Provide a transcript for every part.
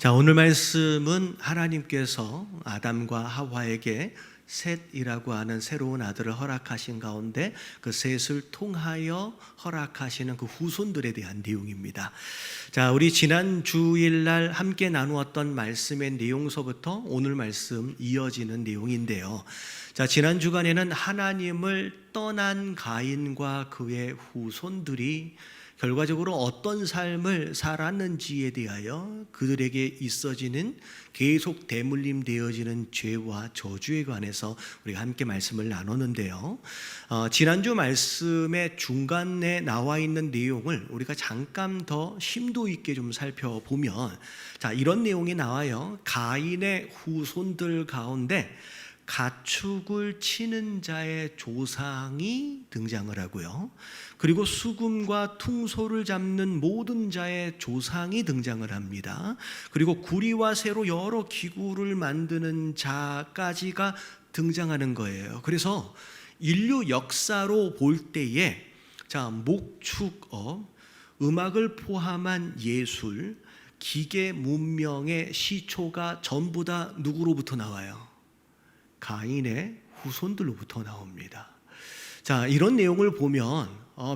자, 오늘 말씀은 하나님께서 아담과 하와에게 셋이라고 하는 새로운 아들을 허락하신 가운데 그 셋을 통하여 허락하시는 그 후손들에 대한 내용입니다. 자, 우리 지난 주일날 함께 나누었던 말씀의 내용서부터 오늘 말씀 이어지는 내용인데요. 자, 지난 주간에는 하나님을 떠난 가인과 그의 후손들이 결과적으로 어떤 삶을 살았는지에 대하여 그들에게 있어지는 계속 대물림 되어지는 죄와 저주에 관해서 우리가 함께 말씀을 나눴는데요. 지난주 말씀의 중간에 나와 있는 내용을 우리가 잠깐 더 심도 있게 좀 살펴보면, 자, 이런 내용이 나와요. 가인의 후손들 가운데 가축을 치는 자의 조상이 등장을 하고요. 그리고 수금과 퉁소를 잡는 모든 자의 조상이 등장을 합니다. 그리고 구리와 쇠로 여러 기구를 만드는 자까지가 등장하는 거예요. 그래서 인류 역사로 볼 때에, 자, 목축업, 음악을 포함한 예술, 기계 문명의 시초가 전부 다 누구로부터 나와요? 가인의 후손들로부터 나옵니다. 자, 이런 내용을 보면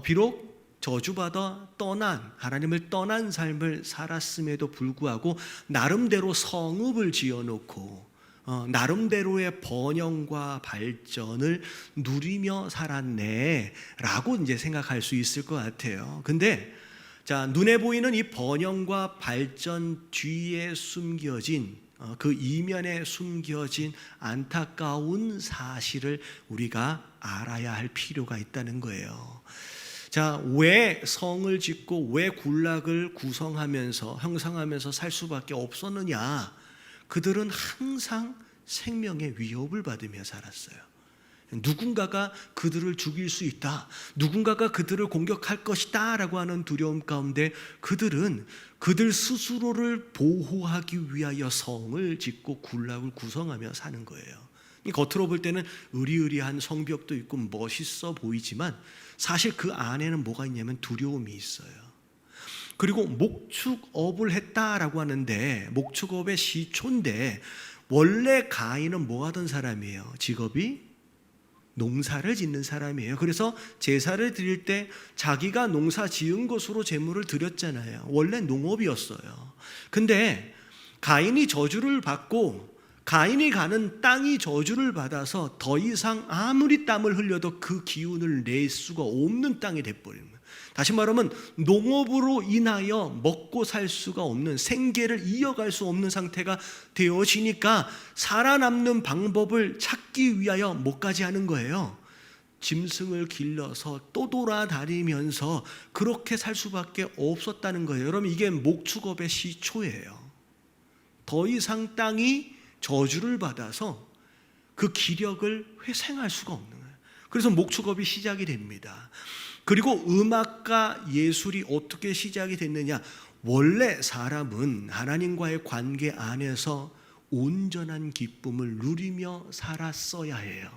비록 저주받아 떠난, 하나님을 떠난 삶을 살았음에도 불구하고 나름대로 성읍을 지어놓고 나름대로의 번영과 발전을 누리며 살았네 라고 이제 생각할 수 있을 것 같아요. 근데 자, 눈에 보이는 이 번영과 발전 뒤에 숨겨진 그 이면에 숨겨진 안타까운 사실을 우리가 알아야 할 필요가 있다는 거예요. 자, 왜 성을 짓고 왜 군락을 구성하면서 형성하면서 살 수밖에 없었느냐? 그들은 항상 생명의 위협을 받으며 살았어요. 누군가가 그들을 죽일 수 있다, 누군가가 그들을 공격할 것이다 라고 하는 두려움 가운데 그들은 그들 스스로를 보호하기 위하여 성을 짓고 군락을 구성하며 사는 거예요. 겉으로 볼 때는 으리으리한 성벽도 있고 멋있어 보이지만 사실 그 안에는 뭐가 있냐면 두려움이 있어요. 그리고 목축업을 했다라고 하는데, 목축업의 시초인데 원래 가인은 뭐 하던 사람이에요? 직업이 농사를 짓는 사람이에요. 그래서 제사를 드릴 때 자기가 농사 지은 것으로 제물을 드렸잖아요. 원래 농업이었어요. 근데 가인이 저주를 받고 가인이 가는 땅이 저주를 받아서 더 이상 아무리 땀을 흘려도 그 기운을 낼 수가 없는 땅이 돼버린 거예요. 다시 말하면 농업으로 인하여 먹고 살 수가 없는, 생계를 이어갈 수 없는 상태가 되어지니까 살아남는 방법을 찾기 위하여 뭐까지 하는 거예요? 짐승을 길러서 또 돌아다니면서 그렇게 살 수밖에 없었다는 거예요. 여러분, 이게 목축업의 시초예요. 더 이상 땅이 저주를 받아서 그 기력을 회생할 수가 없는 거예요. 그래서 목축업이 시작이 됩니다. 그리고 음악과 예술이 어떻게 시작이 됐느냐? 원래 사람은 하나님과의 관계 안에서 온전한 기쁨을 누리며 살았어야 해요.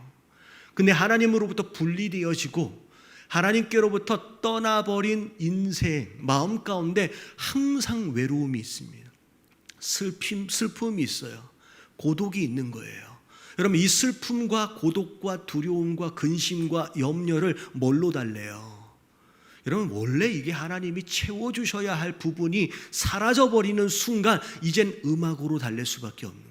근데 하나님으로부터 분리되어지고 하나님께로부터 떠나버린 인생, 마음 가운데 항상 외로움이 있습니다. 슬픔이 있어요. 고독이 있는 거예요. 여러분, 이 슬픔과 고독과 두려움과 근심과 염려를 뭘로 달래요? 여러분, 원래 이게 하나님이 채워주셔야 할 부분이 사라져버리는 순간 이젠 음악으로 달랠 수밖에 없는 거예요.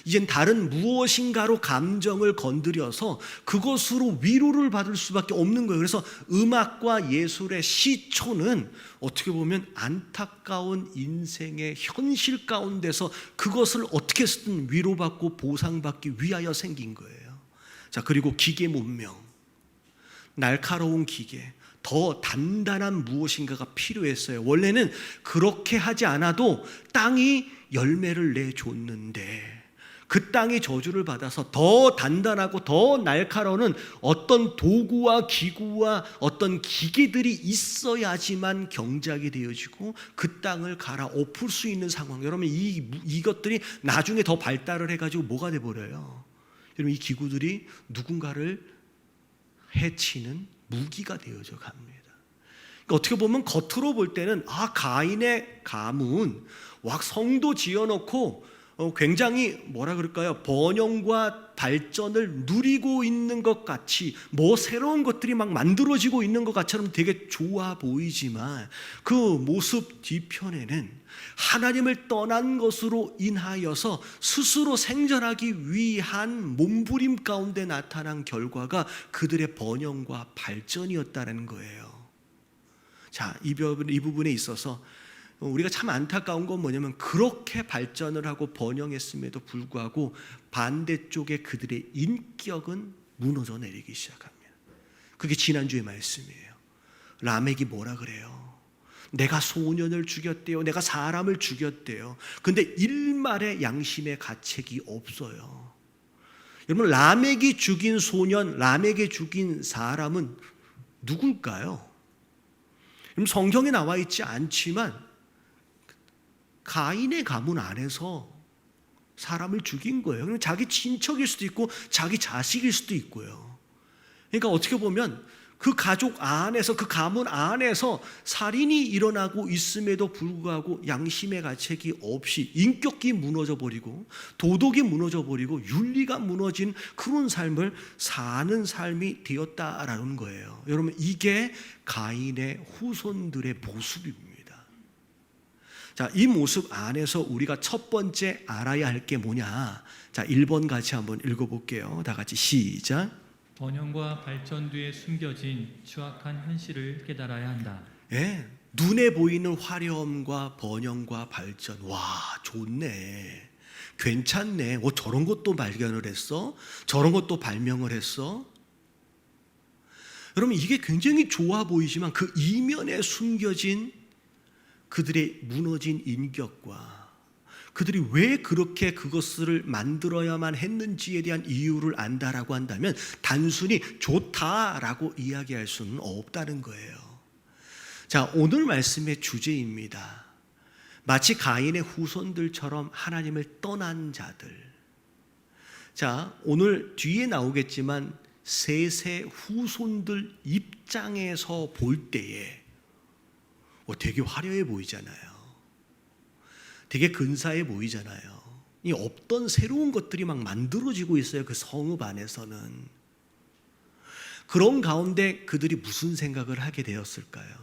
이젠 다른 무엇인가로 감정을 건드려서 그것으로 위로를 받을 수밖에 없는 거예요. 그래서 음악과 예술의 시초는 어떻게 보면 안타까운 인생의 현실 가운데서 그것을 어떻게 쓰든 위로받고 보상받기 위하여 생긴 거예요. 자, 그리고 기계 문명, 날카로운 기계, 더 단단한 무엇인가가 필요했어요. 원래는 그렇게 하지 않아도 땅이 열매를 내줬는데 그 땅이 저주를 받아서 더 단단하고 더 날카로운 어떤 도구와 기구와 어떤 기계들이 있어야지만 경작이 되어지고 그 땅을 갈아엎을 수 있는 상황. 여러분, 이것들이 나중에 더 발달을 해가지고 뭐가 돼버려요? 여러분, 이 기구들이 누군가를 해치는 무기가 되어져 갑니다. 어떻게 보면 겉으로 볼 때는 가인의 가문, 성도 지어놓고 굉장히 뭐라 그럴까요? 번영과 발전을 누리고 있는 것 같이 새로운 것들이 막 만들어지고 있는 것 같처럼 되게 좋아 보이지만 그 모습 뒤편에는 하나님을 떠난 것으로 인하여서 스스로 생존하기 위한 몸부림 가운데 나타난 결과가 그들의 번영과 발전이었다는 거예요. 자, 이 부분에 있어서 우리가 참 안타까운 건 뭐냐면 그렇게 발전을 하고 번영했음에도 불구하고 반대쪽에 그들의 인격은 무너져 내리기 시작합니다. 그게 지난주의 말씀이에요. 라멕이 뭐라 그래요? 내가 소년을 죽였대요. 내가 사람을 죽였대요. 근데 일말의 양심의 가책이 없어요. 여러분, 라멕이 죽인 소년, 라멕이 죽인 사람은 누굴까요? 성경에 나와 있지 않지만 가인의 가문 안에서 사람을 죽인 거예요. 그럼 자기 친척일 수도 있고 자기 자식일 수도 있고요. 그러니까 어떻게 보면 그 가족 안에서, 그 가문 안에서 살인이 일어나고 있음에도 불구하고 양심의 가책이 없이 인격이 무너져 버리고 도덕이 무너져 버리고 윤리가 무너진 그런 삶을 사는 삶이 되었다라는 거예요. 여러분, 이게 가인의 후손들의 모습입니다. 자, 이 모습 안에서 우리가 첫 번째 알아야 할 게 뭐냐? 자, 1번 같이 한번 읽어볼게요. 다 같이 시작. 번영과 발전 뒤에 숨겨진 추악한 현실을 깨달아야 한다. 예, 눈에 보이는 화려함과 번영과 발전. 와, 좋네. 괜찮네. 저런 것도 발견을 했어? 저런 것도 발명을 했어? 여러분, 이게 굉장히 좋아 보이지만 그 이면에 숨겨진 그들의 무너진 인격과 그들이 왜 그렇게 그것을 만들어야만 했는지에 대한 이유를 안다라고 한다면 단순히 좋다라고 이야기할 수는 없다는 거예요. 자, 오늘 말씀의 주제입니다. 마치 가인의 후손들처럼 하나님을 떠난 자들. 자, 오늘 뒤에 나오겠지만 셋의 후손들 입장에서 볼 때에 되게 화려해 보이잖아요. 되게 근사해 보이잖아요. 이 없던 새로운 것들이 막 만들어지고 있어요. 그 성읍 안에서는. 그런 가운데 그들이 무슨 생각을 하게 되었을까요?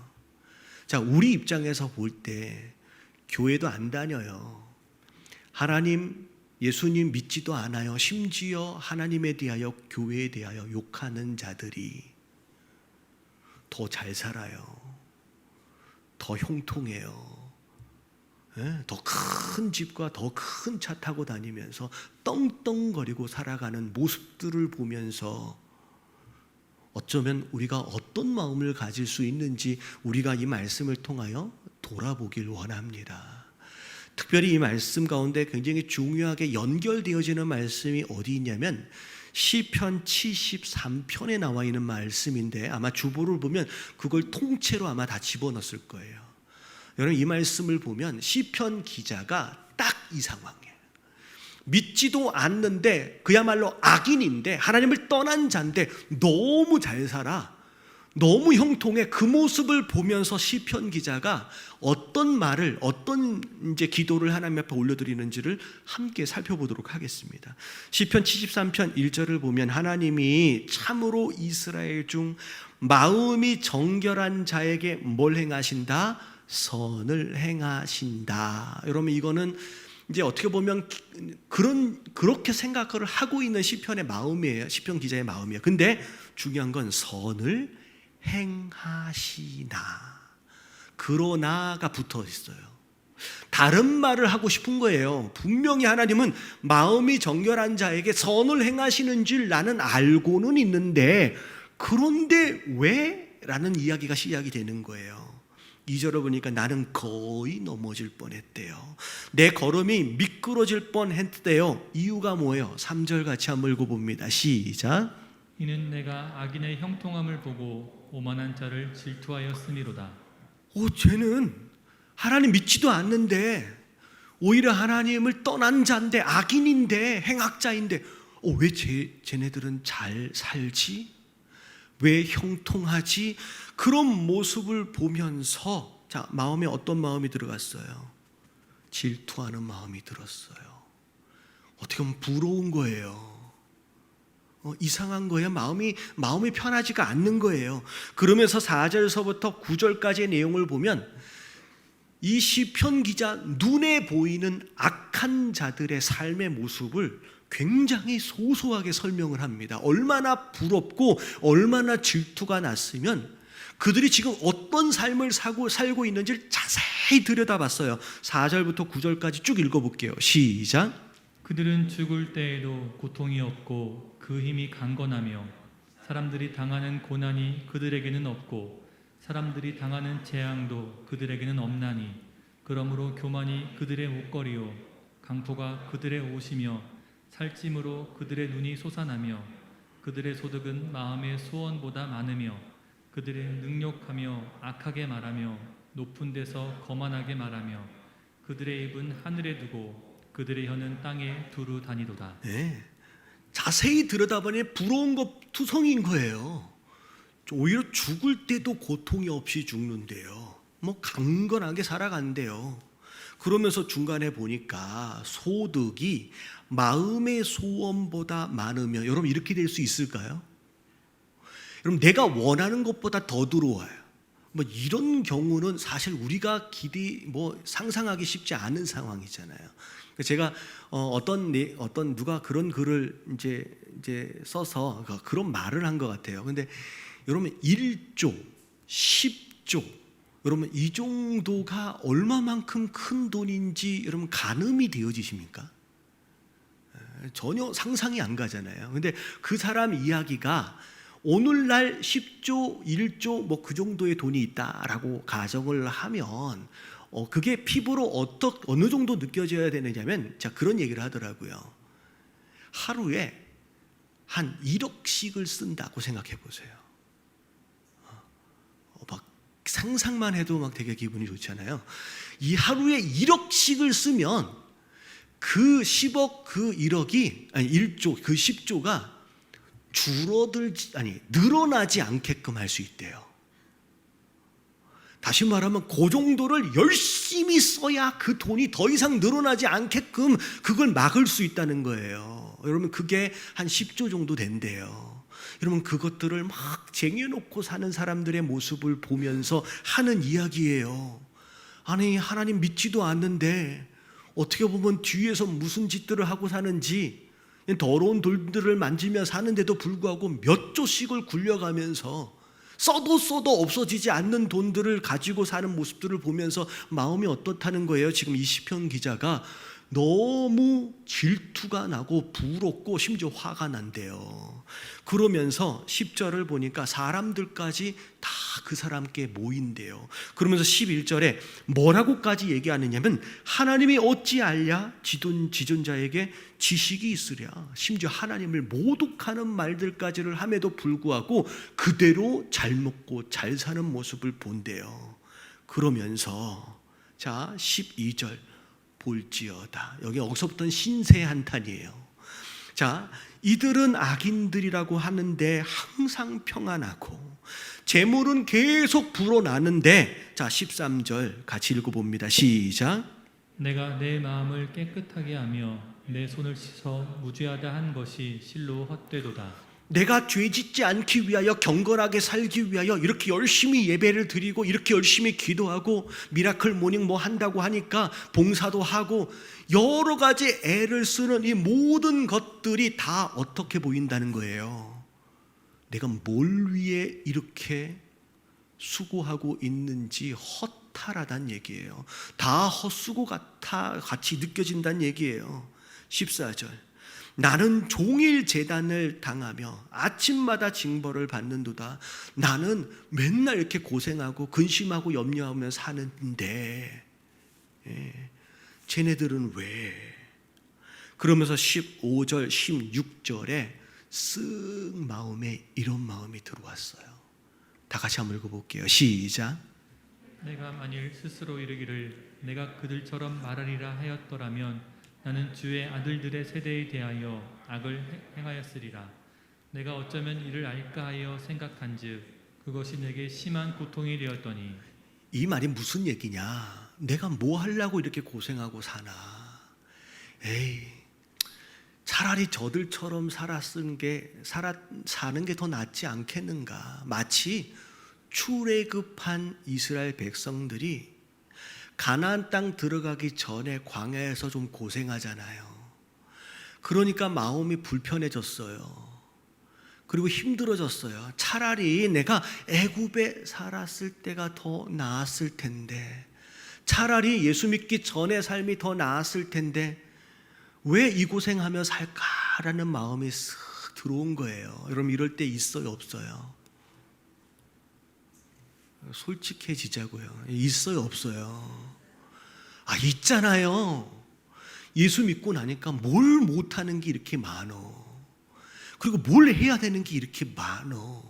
자, 우리 입장에서 볼 때 교회도 안 다녀요. 하나님, 예수님 믿지도 않아요. 심지어 하나님에 대하여, 교회에 대하여 욕하는 자들이 더 잘 살아요. 더 형통해요. 더 큰 집과 더 큰 차 타고 다니면서 떵떵거리고 살아가는 모습들을 보면서 어쩌면 우리가 어떤 마음을 가질 수 있는지 우리가 이 말씀을 통하여 돌아보길 원합니다. 특별히 이 말씀 가운데 굉장히 중요하게 연결되어지는 말씀이 어디 있냐면 시편 73편에 나와 있는 말씀인데 아마 주보를 보면 그걸 통째로 아마 다 집어넣었을 거예요. 여러분, 이 말씀을 보면 시편 기자가 딱 이 상황이에요. 믿지도 않는데 그야말로 악인인데 하나님을 떠난 자인데 너무 잘 살아. 너무 형통해. 그 모습을 보면서 시편 기자가 어떤 말을, 어떤 이제 기도를 하나님 앞에 올려드리는지를 함께 살펴보도록 하겠습니다. 시편 73편 1절을 보면 하나님이 참으로 이스라엘 중 마음이 정결한 자에게 뭘 행하신다? 선을 행하신다. 여러분, 이거는 이제 어떻게 보면 그렇게 생각을 하고 있는 시편의 마음이에요. 시편 기자의 마음이에요. 근데 중요한 건 선을 행하시나, 그러나가 붙어 있어요. 다른 말을 하고 싶은 거예요. 분명히 하나님은 마음이 정결한 자에게 선을 행하시는 줄 나는 알고는 있는데 그런데 왜? 라는 이야기가 시작이 되는 거예요. 2절을 보니까 나는 거의 넘어질 뻔했대요. 내 걸음이 미끄러질 뻔했대요. 이유가 뭐예요? 3절 같이 한번 읽어봅니다. 시작. 이는 내가 악인의 형통함을 보고 오만한 자를 질투하였음이로다. 쟤는 하나님 믿지도 않는데 오히려 하나님을 떠난 자인데 악인인데 행악자인데 왜 쟤네들은 잘 살지? 왜 형통하지? 그런 모습을 보면서 자, 마음에 어떤 마음이 들어갔어요? 질투하는 마음이 들었어요. 어떻게 보면 부러운 거예요. 이상한 거예요. 마음이 편하지가 않는 거예요. 그러면서 4절서부터 9절까지의 내용을 보면 이 시편 기자 눈에 보이는 악한 자들의 삶의 모습을 굉장히 소소하게 설명을 합니다. 얼마나 부럽고 얼마나 질투가 났으면 그들이 지금 어떤 삶을 살고 있는지를 자세히 들여다봤어요. 4절부터 9절까지 쭉 읽어볼게요. 시작. 그들은 죽을 때에도 고통이 없고 그 힘이 강건하며 사람들이 당하는 고난이 그들에게는 없고 사람들이 당하는 재앙도 그들에게는 없나니 그러므로 교만이 그들의 옷걸이요 강포가 그들의 옷이며 살찜으로 그들의 눈이 솟아나며 그들의 소득은 마음의 소원보다 많으며 그들의 능욕하며 악하게 말하며 높은 데서 거만하게 말하며 그들의 입은 하늘에 두고 그들의 혀는 땅에 두루 다니도다. 네. 자세히 들여다보니 부러운 것 투성인 거예요. 오히려 죽을 때도 고통이 없이 죽는데요. 뭐 강건하게 살아간대요. 그러면서 중간에 보니까 소득이 마음의 소원보다 많으며, 여러분 이렇게 될 수 있을까요? 여러분 내가 원하는 것보다 더 들어와요. 뭐 이런 경우는 사실 우리가 상상하기 쉽지 않은 상황이잖아요. 제가 어떤 누가 그런 글을 이제 써서 그런 말을 한 것 같아요. 근데 여러분 1조, 10조, 여러분 이 정도가 얼마만큼 큰 돈인지 여러분 가늠이 되어지십니까? 전혀 상상이 안 가잖아요. 근데 그 사람 이야기가 오늘날 10조, 1조 뭐 그 정도의 돈이 있다라고 가정을 하면 그게 피부로 어느 정도 느껴져야 되느냐면, 자 그런 얘기를 하더라고요. 하루에 한 1억씩을 쓴다고 생각해 보세요. 막 상상만 해도 막 되게 기분이 좋잖아요. 이 하루에 1억씩을 쓰면 그 10억 그 1억이 아니 1조 그 10조가 늘어나지 않게끔 할 수 있대요. 다시 말하면 그 정도를 열심히 써야 그 돈이 더 이상 늘어나지 않게끔 그걸 막을 수 있다는 거예요. 여러분 그게 한 10조 정도 된대요. 여러분 그것들을 막 쟁여놓고 사는 사람들의 모습을 보면서 하는 이야기예요. 아니 하나님 믿지도 않는데 어떻게 보면 뒤에서 무슨 짓들을 하고 사는지, 더러운 돌들을 만지며 사는데도 불구하고 몇 조씩을 굴려가면서 써도 없어지지 않는 돈들을 가지고 사는 모습들을 보면서 마음이 어떻다는 거예요. 지금 이 시편 기자가 너무 질투가 나고 부럽고 심지어 화가 난대요. 그러면서 10절을 보니까 사람들까지 다 그 사람께 모인대요. 그러면서 11절에 뭐라고까지 얘기하느냐면 하나님이 어찌 알랴 지존자에게 지식이 있으랴. 심지어 하나님을 모독하는 말들까지를 함에도 불구하고 그대로 잘 먹고 잘 사는 모습을 본대요. 그러면서 자 12절 볼지어다. 여기 어서부터는 신세 한탄이에요. 자, 이들은 악인들이라고 하는데 항상 평안하고 재물은 계속 불어나는데, 자 13절 같이 읽어봅니다. 시작. 내가 내 마음을 깨끗하게 하며 내 손을 씻어 무죄하다 한 것이 실로 헛되도다. 내가 죄짓지 않기 위하여 경건하게 살기 위하여 이렇게 열심히 예배를 드리고 이렇게 열심히 기도하고 미라클 모닝 뭐 한다고 하니까 봉사도 하고 여러 가지 애를 쓰는 이 모든 것들이 다 어떻게 보인다는 거예요. 내가 뭘 위해 이렇게 수고하고 있는지 허탈하다는 얘기예요. 다 헛수고 같이 느껴진다는 얘기예요. 14절 나는 종일 재단을 당하며 아침마다 징벌을 받는도다. 나는 맨날 이렇게 고생하고 근심하고 염려하며 사는데 쟤네들은 왜? 그러면서 15절 16절에 쓱 마음에 이런 마음이 들어왔어요. 다 같이 한번 읽어볼게요. 시작. 내가 만일 스스로 이르기를 내가 그들처럼 말하리라 하였더라면 나는 주의 아들들의 세대에 대하여 악을 행하였으리라. 내가 어쩌면 이를 알까 하여 생각한즉 그것이 내게 심한 고통이 되었더니. 이 말이 무슨 얘기냐? 내가 뭐 하려고 이렇게 고생하고 사나. 에이, 차라리 저들처럼 사는 게 더 낫지 않겠는가. 마치 출애굽한 이스라엘 백성들이 가나안 땅 들어가기 전에 광야에서 좀 고생하잖아요. 그러니까 마음이 불편해졌어요. 그리고 힘들어졌어요. 차라리 내가 애굽에 살았을 때가 더 나았을 텐데, 차라리 예수 믿기 전의 삶이 더 나았을 텐데 왜 이 고생하며 살까라는 마음이 쓱 들어온 거예요. 여러분, 이럴 때 있어요, 없어요? 솔직해지자고요. 있어요, 없어요? 있잖아요. 예수 믿고 나니까 뭘 못하는 게 이렇게 많어. 그리고 뭘 해야 되는 게 이렇게 많어.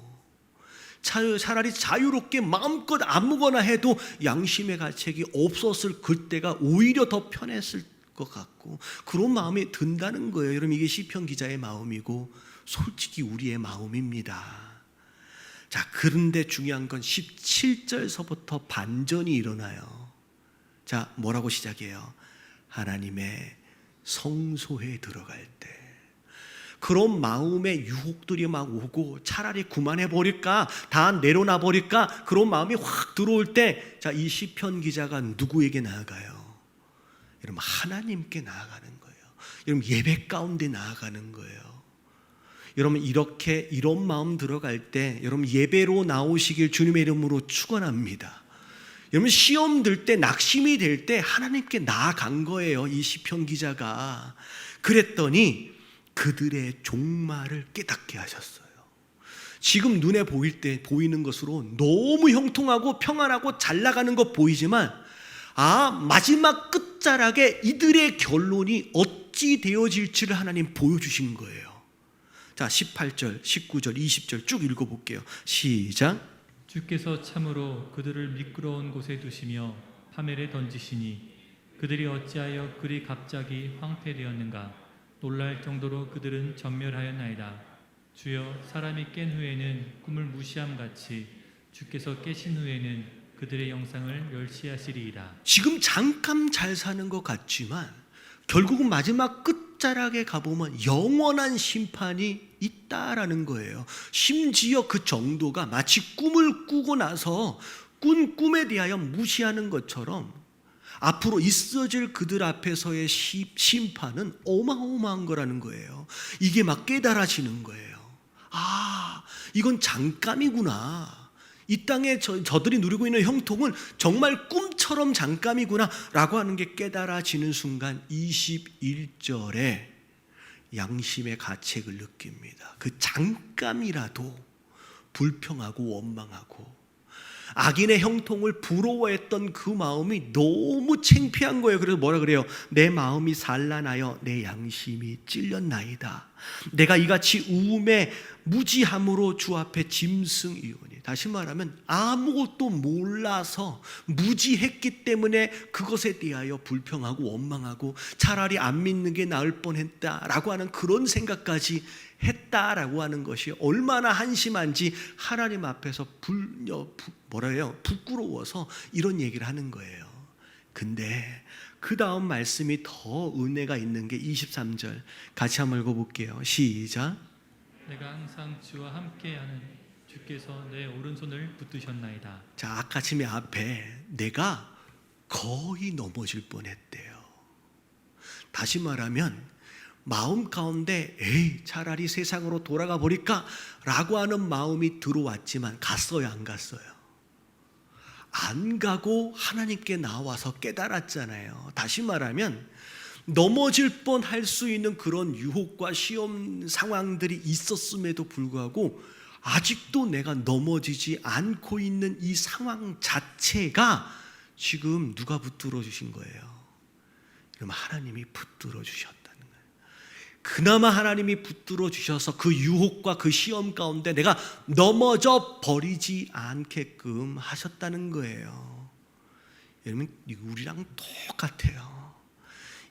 차라리 자유롭게 마음껏 아무거나 해도 양심의 가책이 없었을 그때가 오히려 더 편했을 것 같고, 그런 마음이 든다는 거예요. 여러분, 이게 시편 기자의 마음이고 솔직히 우리의 마음입니다. 자, 그런데 중요한 건 17절서부터 반전이 일어나요. 자, 뭐라고 시작해요? 하나님의 성소에 들어갈 때 그런 마음의 유혹들이 막 오고, 차라리 그만해버릴까, 다 내려놔버릴까, 그런 마음이 확 들어올 때, 자, 이 시편 기자가 누구에게 나아가요? 여러분, 하나님께 나아가는 거예요. 여러분, 예배 가운데 나아가는 거예요. 여러분, 이런 마음 들어갈 때 여러분 예배로 나오시길 주님의 이름으로 축원합니다. 여러분, 시험 들 때, 낙심이 될 때 하나님께 나아간 거예요, 이 시편 기자가. 그랬더니 그들의 종말을 깨닫게 하셨어요. 지금 눈에 보이는 것으로 너무 형통하고 평안하고 잘 나가는 것 보이지만, 마지막 끝자락에 이들의 결론이 어찌 되어질지를 하나님 보여주신 거예요. 자, 18절, 19절, 20절 쭉 읽어볼게요. 시작. 주께서 참으로 그들을 미끄러운 곳에 두시며 파멸에 던지시니 그들이 어찌하여 그리 갑자기 황폐되었는가. 놀랄 정도로 그들은 전멸하였나이다. 주여, 사람이 깬 후에는 꿈을 무시함같이 주께서 깨신 후에는 그들의 영상을 멸시하시리이다. 지금 잠깐 잘 사는 것 같지만 결국은 마지막 끝자락에 가보면 영원한 심판이 있다라는 거예요. 심지어 그 정도가 마치 꿈을 꾸고 나서 꾼 꿈에 대하여 무시하는 것처럼 앞으로 있어질 그들 앞에서의 심판은 어마어마한 거라는 거예요. 이게 막 깨달아지는 거예요. 이건 잠깐이구나. 이 땅에 저들이 누리고 있는 형통은 정말 꿈처럼 잠깐이구나 라고 하는 게 깨달아지는 순간 21절에 양심의 가책을 느낍니다. 그 잠깐이라도 불평하고 원망하고 악인의 형통을 부러워했던 그 마음이 너무 창피한 거예요. 그래서 뭐라 그래요? 내 마음이 산란하여 내 양심이 찔렸나이다. 내가 이같이 우음에 무지함으로 주 앞에 짐승이오니. 다시 말하면 아무것도 몰라서 무지했기 때문에 그것에 대하여 불평하고 원망하고 차라리 안 믿는 게 나을 뻔했다라고 하는 그런 생각까지 했다라고 하는 것이 얼마나 한심한지 하나님 앞에서 부끄러워서 이런 얘기를 하는 거예요. 근데 그 다음 말씀이 더 은혜가 있는 게 23절 같이 한번 읽어볼게요. 시작. 내가 항상 주와 함께하는 주께서 내 오른손을 붙드셨나이다. 자, 아까 지금 앞에 내가 거의 넘어질 뻔했대요. 다시 말하면 마음 가운데 차라리 세상으로 돌아가 버릴까 라고 하는 마음이 들어왔지만 갔어요, 안 갔어요? 안 가고 하나님께 나와서 깨달았잖아요. 다시 말하면 넘어질 뻔할 수 있는 그런 유혹과 시험 상황들이 있었음에도 불구하고 아직도 내가 넘어지지 않고 있는 이 상황 자체가 지금 누가 붙들어 주신 거예요? 그럼 하나님이 붙들어 주셨다는 거예요. 그나마 하나님이 붙들어 주셔서 그 유혹과 그 시험 가운데 내가 넘어져 버리지 않게끔 하셨다는 거예요. 여러분, 우리랑 똑같아요.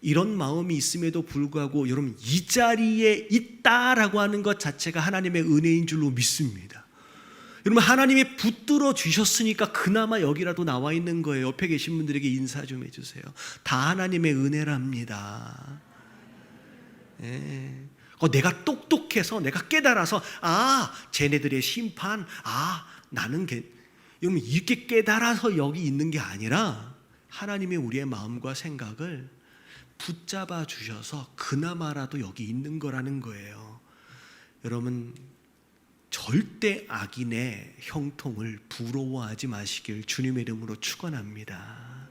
이런 마음이 있음에도 불구하고 여러분 이 자리에 있다라고 하는 것 자체가 하나님의 은혜인 줄로 믿습니다. 여러분, 하나님이 붙들어 주셨으니까 그나마 여기라도 나와 있는 거예요. 옆에 계신 분들에게 인사 좀 해주세요. 다 하나님의 은혜랍니다. 예. 내가 똑똑해서, 내가 깨달아서, 쟤네들의 심판, 나는 여러분, 이렇게 깨달아서 여기 있는 게 아니라 하나님이 우리의 마음과 생각을 붙잡아 주셔서 그나마라도 여기 있는 거라는 거예요. 여러분, 절대 악인의 형통을 부러워하지 마시길 주님의 이름으로 축원합니다.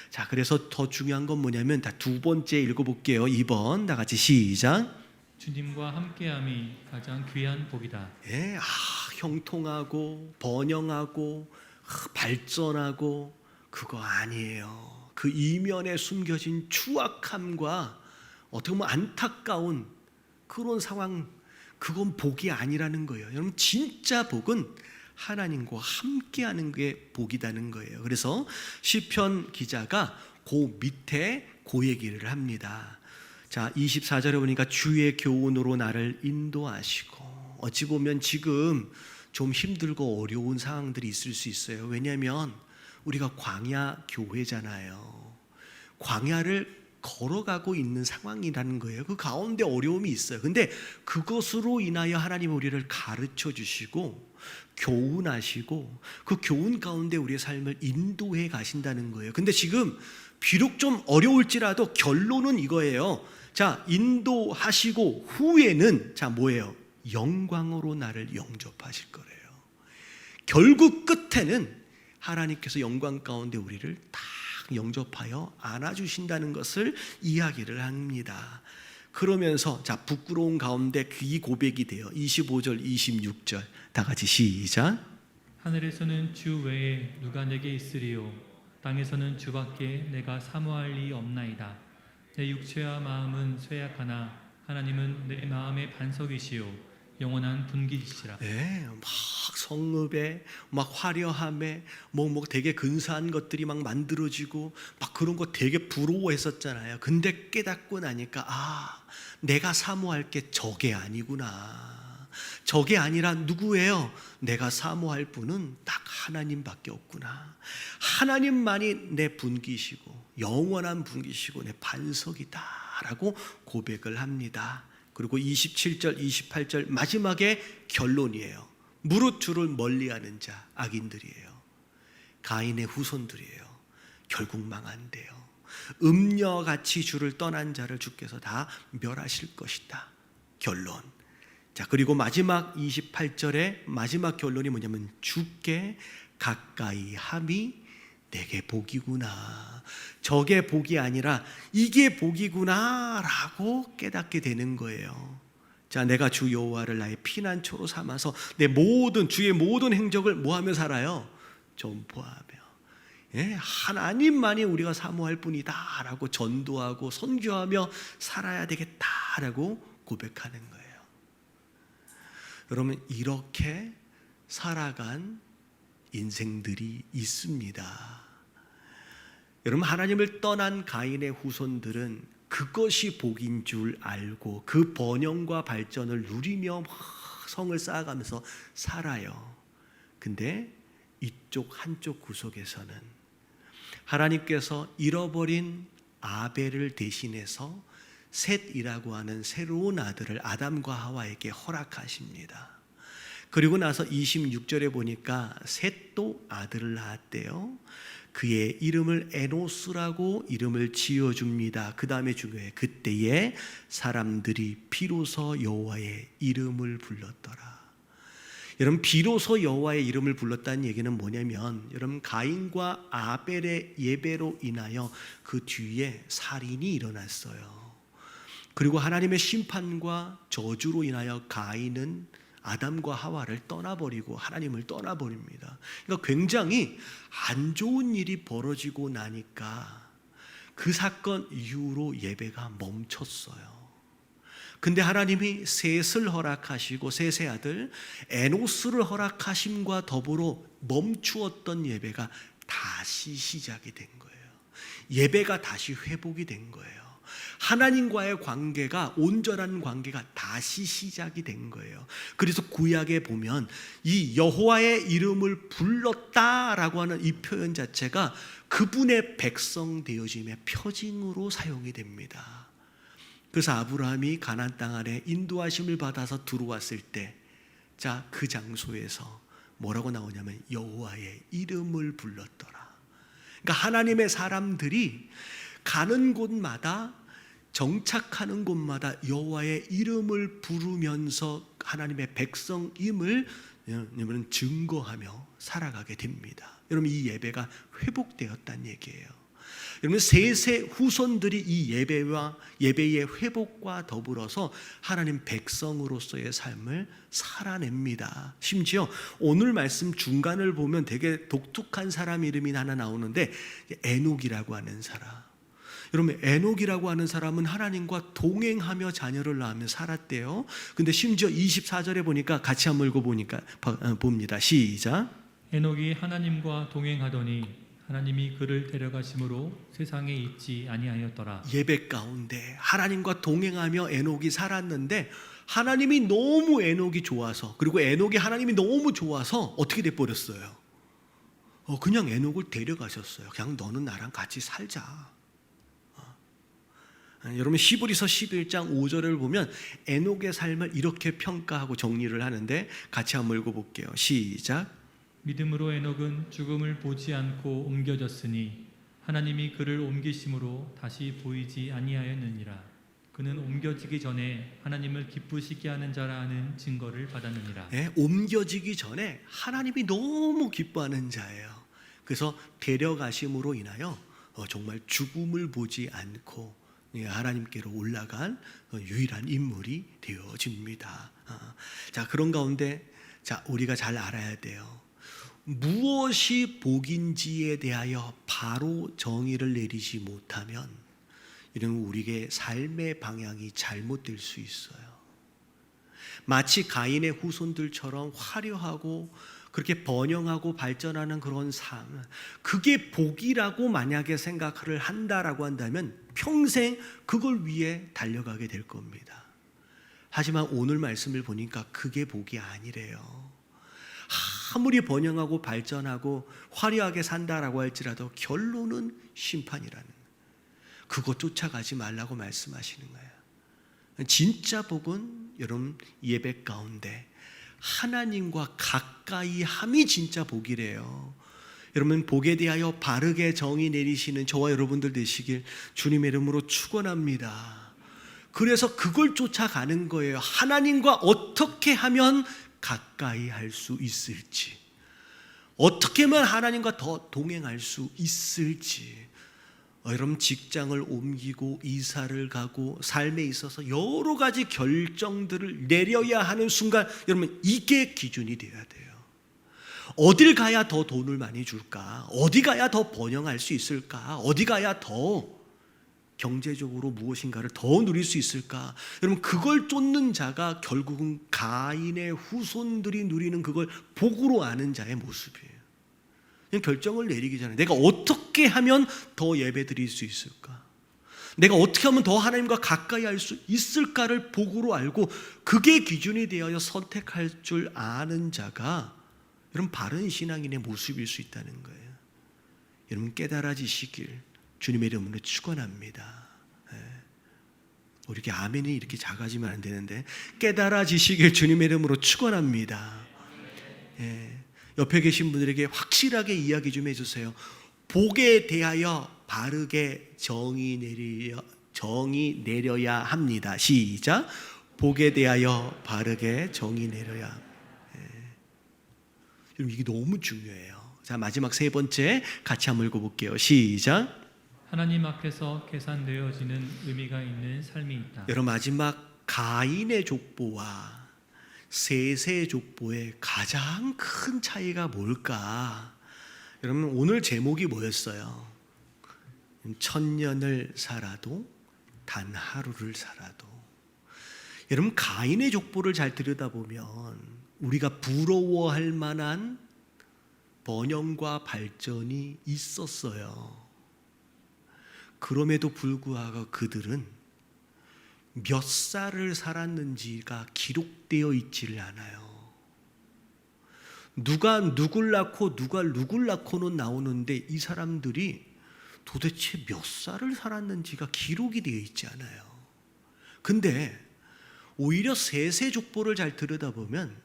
자, 그래서 더 중요한 건 뭐냐면, 두 번째 읽어볼게요. 2번 다 같이 시작. 주님과 함께함이 가장 귀한 복이다. 예, 형통하고 번영하고 발전하고 그거 아니에요. 그 이면에 숨겨진 추악함과 어떻게 보면 안타까운 그런 상황, 그건 복이 아니라는 거예요. 여러분, 진짜 복은 하나님과 함께하는 게 복이라는 거예요. 그래서 시편 기자가 그 밑에 그 얘기를 합니다. 자, 24절에 보니까 주의 교훈으로 나를 인도하시고. 어찌 보면 지금 좀 힘들고 어려운 상황들이 있을 수 있어요. 왜냐하면 우리가 광야 교회잖아요. 광야를 걸어가고 있는 상황이라는 거예요. 그 가운데 어려움이 있어요. 근데 그것으로 인하여 하나님 우리를 가르쳐 주시고 교훈하시고 그 교훈 가운데 우리의 삶을 인도해 가신다는 거예요. 근데 지금 비록 좀 어려울지라도 결론은 이거예요. 자, 인도하시고 후에는 뭐예요? 영광으로 나를 영접하실 거래요. 결국 끝에는 하나님께서 영광 가운데 우리를 다 영접하여 안아주신다는 것을 이야기를 합니다. 그러면서 부끄러운 가운데 이 고백이 돼요. 25절 26절 다 같이 시작. 하늘에서는 주 외에 누가 내게 있으리요 땅에서는 주밖에 내가 사모할 리 없나이다. 내 육체와 마음은 쇠약하나 하나님은 내 마음의 반석이시요 영원한 분기시라. 네, 막 성읍에 막 화려함에 되게 근사한 것들이 막 만들어지고 막 그런 거 되게 부러워했었잖아요. 근데 깨닫고 나니까 내가 사모할 게 저게 아니구나. 저게 아니라 누구예요? 내가 사모할 분은 딱 하나님밖에 없구나. 하나님만이 내 분기시고 영원한 분기시고 내 반석이다라고 고백을 합니다. 그리고 27절 28절 마지막에 결론이에요. 무릇 주를 멀리하는 자 악인들이에요. 가인의 후손들이에요. 결국 망한대요. 음녀같이 주를 떠난 자를 주께서 다 멸하실 것이다. 결론. 자, 그리고 마지막 28절의 마지막 결론이 뭐냐면 주께 가까이 함이 내게 복이구나. 저게 복이 아니라 이게 복이구나 라고 깨닫게 되는 거예요. 자, 내가 주 여호와를 나의 피난처로 삼아서 내 주의 모든 행적을 뭐하며 살아요? 전포하며. 예, 하나님만이 우리가 사모할 뿐이다 라고 전도하고 선교하며 살아야 되겠다라고 고백하는 거예요. 여러분, 이렇게 살아간 인생들이 있습니다. 여러분, 하나님을 떠난 가인의 후손들은 그것이 복인 줄 알고 그 번영과 발전을 누리며 성을 쌓아가면서 살아요. 근데 이쪽 한쪽 구석에서는 하나님께서 잃어버린 아벨을 대신해서 셋이라고 하는 새로운 아들을 아담과 하와에게 허락하십니다. 그리고 나서 26절에 보니까 셋도 아들을 낳았대요. 그의 이름을 에노스라고 이름을 지어줍니다. 그 다음에 중요해. 그때에 사람들이 비로소 여호와의 이름을 불렀더라. 여러분, 비로소 여호와의 이름을 불렀다는 얘기는 뭐냐면, 여러분, 가인과 아벨의 예배로 인하여 그 뒤에 살인이 일어났어요. 그리고 하나님의 심판과 저주로 인하여 가인은 아담과 하와를 떠나버리고 하나님을 떠나버립니다. 그러니까 굉장히 안 좋은 일이 벌어지고 나니까 그 사건 이후로 예배가 멈췄어요. 근데 하나님이 셋을 허락하시고 셋의 아들 에노스를 허락하심과 더불어 멈추었던 예배가 다시 시작이 된 거예요. 예배가 다시 회복이 된 거예요. 하나님과의 관계가, 온전한 관계가 다시 시작이 된 거예요. 그래서 구약에 보면 이 여호와의 이름을 불렀다라고 하는 이 표현 자체가 그분의 백성 되어짐의 표징으로 사용이 됩니다. 그래서 아브라함이 가나안 땅 안에 인도하심을 받아서 들어왔을 때, 자, 그 장소에서 뭐라고 나오냐면 여호와의 이름을 불렀더라. 그러니까 하나님의 사람들이 가는 곳마다, 정착하는 곳마다 여호와의 이름을 부르면서 하나님의 백성임을 증거하며 살아가게 됩니다. 여러분, 이 예배가 회복되었다는 얘기예요. 여러분, 셋의 후손들이 이 예배의 회복과 더불어서 하나님 백성으로서의 삶을 살아냅니다. 심지어 오늘 말씀 중간을 보면 되게 독특한 사람 이름이 하나 나오는데, 에녹이라고 하는 사람. 여러분, 에녹이라고 하는 사람은 하나님과 동행하며 자녀를 낳으며 살았대요. 근데 심지어 24절에 보니까 같이 한번 읽어보니까 봅니다. 시작. 에녹이 하나님과 동행하더니 하나님이 그를 데려가심으로 세상에 있지 아니하였더라. 예배 가운데 하나님과 동행하며 에녹이 살았는데, 하나님이 너무 에녹이 좋아서, 그리고 에녹이 하나님이 너무 좋아서 어떻게 돼버렸어요? 그냥 에녹을 데려가셨어요. 그냥 너는 나랑 같이 살자. 여러분, 히브리서 11장 5절을 보면 에녹의 삶을 이렇게 평가하고 정리를 하는데, 같이 한번 읽어볼게요. 시작. 믿음으로 에녹은 죽음을 보지 않고 옮겨졌으니 하나님이 그를 옮기심으로 다시 보이지 아니하였느니라. 그는 옮겨지기 전에 하나님을 기쁘시게 하는 자라는 증거를 받았느니라. 네, 옮겨지기 전에 하나님이 너무 기뻐하는 자예요. 그래서 데려가심으로 인하여 정말 죽음을 보지 않고 하나님께로 올라간 유일한 인물이 되어집니다. 자, 그런 가운데, 자, 우리가 잘 알아야 돼요. 무엇이 복인지에 대하여 바로 정의를 내리지 못하면 이런 우리의 삶의 방향이 잘못될 수 있어요. 마치 가인의 후손들처럼 화려하고 그렇게 번영하고 발전하는 그런 삶, 그게 복이라고 만약에 생각을 한다라고 한다면 평생 그걸 위해 달려가게 될 겁니다. 하지만 오늘 말씀을 보니까 그게 복이 아니래요. 아무리 번영하고 발전하고 화려하게 산다라고 할지라도 결론은 심판이라는, 그거 쫓아가지 말라고 말씀하시는 거예요. 진짜 복은 여러분, 예배 가운데 하나님과 가까이 함이 진짜 복이래요. 여러분, 복에 대하여 바르게 정의 내리시는 저와 여러분들 되시길 주님의 이름으로 축원합니다. 그래서 그걸 쫓아가는 거예요. 하나님과 어떻게 하면 가까이 할 수 있을지, 어떻게 하면 하나님과 더 동행할 수 있을지. 여러분, 직장을 옮기고 이사를 가고 삶에 있어서 여러 가지 결정들을 내려야 하는 순간, 여러분, 이게 기준이 되어야 돼요. 어딜 가야 더 돈을 많이 줄까? 어디 가야 더 번영할 수 있을까? 어디 가야 더 경제적으로 무엇인가를 더 누릴 수 있을까? 여러분, 그걸 쫓는 자가 결국은 가인의 후손들이 누리는 그걸 복으로 아는 자의 모습이에요. 그냥 결정을 내리기 전에 내가 어떻게 하면 더 예배 드릴 수 있을까? 내가 어떻게 하면 더 하나님과 가까이 할 수 있을까를 복으로 알고 그게 기준이 되어야 선택할 줄 아는 자가 여러분, 바른 신앙인의 모습일 수 있다는 거예요. 여러분, 깨달아지시길 주님의 이름으로 축원합니다. 우리 이렇게 아멘이 이렇게 작아지면 안 되는데, 깨달아지시길 주님의 이름으로 축원합니다. 옆에 계신 분들에게 확실하게 이야기 좀 해주세요. 복에 대하여 바르게 정의 내려야 합니다. 시작. 복에 대하여 바르게 정의 내려야. 여러분, 이게 너무 중요해요. 자, 마지막 세 번째 같이 한번 읽어볼게요. 시작. 하나님 앞에서 계산되어지는 의미가 있는 삶이 있다. 여러분, 마지막 가인의 족보와 셋의 족보의 가장 큰 차이가 뭘까? 여러분, 오늘 제목이 뭐였어요? 1000년을 살아도 단 하루를 살아도. 여러분, 가인의 족보를 잘 들여다보면 우리가 부러워할 만한 번영과 발전이 있었어요. 그럼에도 불구하고 그들은 몇 살을 살았는지가 기록되어 있지를 않아요. 누가 누굴 낳고 누가 누굴 낳고는 나오는데 이 사람들이 도대체 몇 살을 살았는지가 기록이 되어 있지 않아요. 근데 오히려 셋의 족보를 잘 들여다보면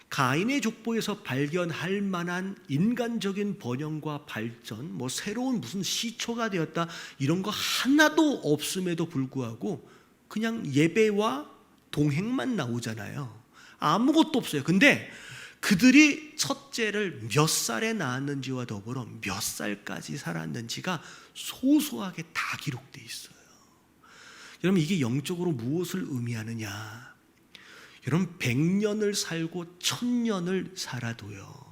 가인의 족보에서 발견할 만한 인간적인 번영과 발전, 뭐 새로운 무슨 시초가 되었다 이런 거 하나도 없음에도 불구하고 그냥 예배와 동행만 나오잖아요. 아무것도 없어요. 근데 그들이 첫째를 몇 살에 낳았는지와 더불어 몇 살까지 살았는지가 소소하게 다 기록되어 있어요. 여러분, 이게 영적으로 무엇을 의미하느냐? 여러분, 100년을 살고 1000년을 살아도요,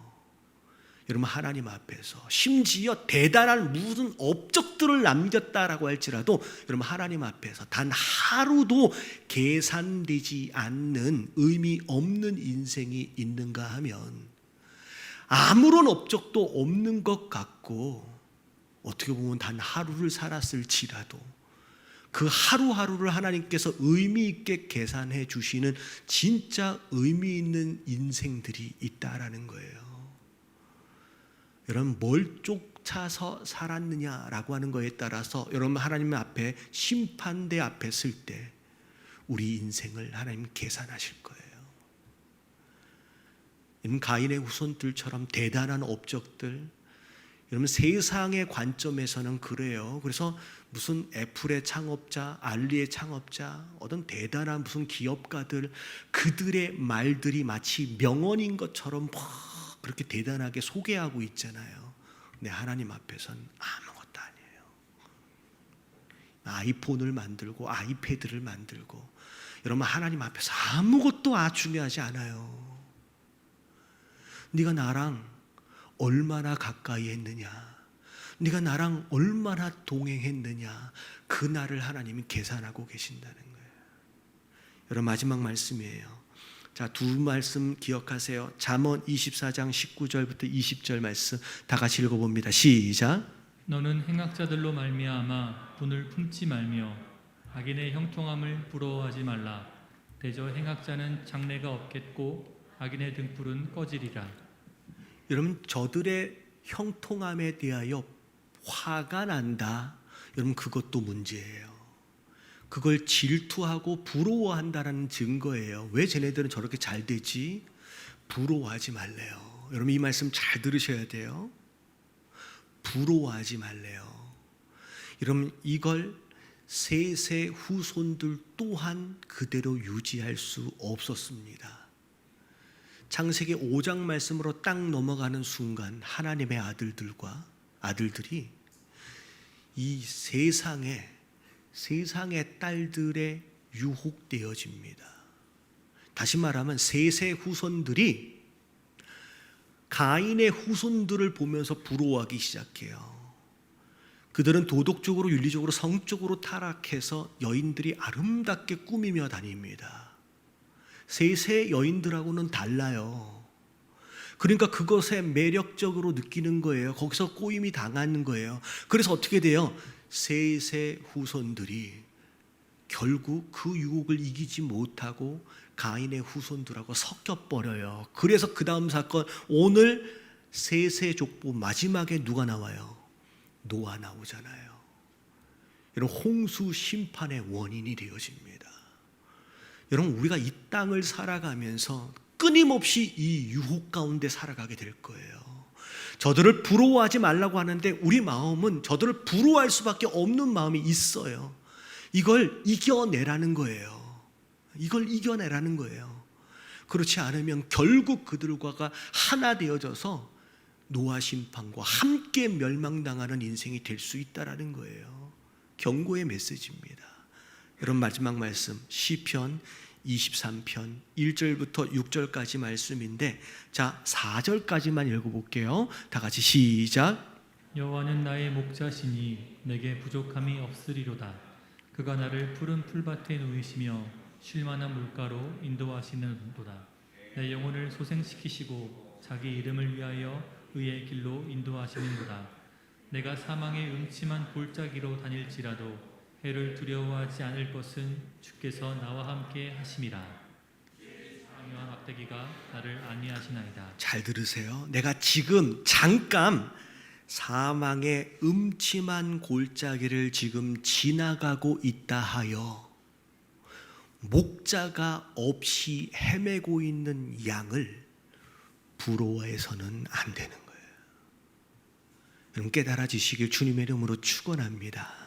여러분, 하나님 앞에서 심지어 대단한 무슨 업적들을 남겼다라고 할지라도 여러분, 하나님 앞에서 단 하루도 계산되지 않는 의미 없는 인생이 있는가 하면 아무런 업적도 없는 것 같고, 어떻게 보면 단 하루를 살았을지라도 그 하루하루를 하나님께서 의미 있게 계산해 주시는 진짜 의미 있는 인생들이 있다라는 거예요. 여러분, 뭘 쫓아서 살았느냐라고 하는 거에 따라서 여러분, 하나님 앞에 심판대 앞에 설 때 우리 인생을 하나님 계산하실 거예요. 여러분, 가인의 후손들처럼 대단한 업적들, 여러분, 세상의 관점에서는 그래요. 그래서 무슨 애플의 창업자, 알리의 창업자, 어떤 대단한 무슨 기업가들, 그들의 말들이 마치 명언인 것처럼 막 그렇게 대단하게 소개하고 있잖아요. 근데 하나님 앞에서는 아무것도 아니에요. 아이폰을 만들고 아이패드를 만들고, 여러분, 하나님 앞에서 아무것도 중요하지 않아요. 네가 나랑 얼마나 가까이 했느냐, 네가 나랑 얼마나 동행했느냐, 그날을 하나님이 계산하고 계신다는 거예요. 여러분, 마지막 말씀이에요. 자, 두 말씀 기억하세요. 잠언 24장 19절부터 20절 말씀 다 같이 읽어봅니다. 시작. 너는 행악자들로 말미암아 분을 품지 말며 악인의 형통함을 부러워하지 말라. 대저 행악자는 장래가 없겠고 악인의 등불은 꺼지리라. 여러분, 저들의 형통함에 대하여 화가 난다. 여러분, 그것도 문제예요. 그걸 질투하고 부러워한다는 증거예요. 왜 쟤네들은 저렇게 잘 되지? 부러워하지 말래요. 여러분, 이 말씀 잘 들으셔야 돼요. 부러워하지 말래요. 여러분, 이걸 셋의 후손들 또한 그대로 유지할 수 없었습니다. 창세기 5장 말씀으로 딱 넘어가는 순간 하나님의 아들들이 이 세상의 딸들에 유혹되어집니다. 다시 말하면 셋의 후손들이 가인의 후손들을 보면서 부러워하기 시작해요. 그들은 도덕적으로, 윤리적으로, 성적으로 타락해서 여인들이 아름답게 꾸미며 다닙니다. 셋의 여인들하고는 달라요. 그러니까 그것에 매력적으로 느끼는 거예요. 거기서 꼬임이 당하는 거예요. 그래서 어떻게 돼요? 셋의 후손들이 결국 그 유혹을 이기지 못하고 가인의 후손들하고 섞여버려요. 그래서 그 다음 사건, 오늘 셋의 족보 마지막에 누가 나와요? 노아 나오잖아요. 여러분, 홍수 심판의 원인이 되어집니다. 여러분, 우리가 이 땅을 살아가면서 끊임없이 이 유혹 가운데 살아가게 될 거예요. 저들을 부러워하지 말라고 하는데 우리 마음은 저들을 부러워할 수밖에 없는 마음이 있어요. 이걸 이겨내라는 거예요. 이걸 이겨내라는 거예요. 그렇지 않으면 결국 그들과가 하나 되어져서 노아 심판과 함께 멸망당하는 인생이 될 수 있다라는 거예요. 경고의 메시지입니다. 여러분, 마지막 말씀 시편 23편 1절부터 6절까지 말씀인데, 자, 4절까지만 읽어볼게요. 다 같이 시작. 여호와는 나의 목자시니 내게 부족함이 없으리로다. 그가 나를 푸른 풀밭에 누이시며 쉴만한 물가로 인도하시는도다. 내 영혼을 소생시키시고 자기 이름을 위하여 의의 길로 인도하시는도다. 내가 사망의 음침한 골짜기로 다닐지라도 해를 두려워하지 않을 것은 주께서 나와 함께 하심이라. 악령과 막대기가 나를 안위하시나이다. 잘 들으세요. 내가 지금 잠깐 사망의 음침한 골짜기를 지금 지나가고 있다 하여 목자가 없이 헤매고 있는 양을 부러워해서는 안 되는 거예요. 여러분 깨달아지시길 주님의 이름으로 축원합니다.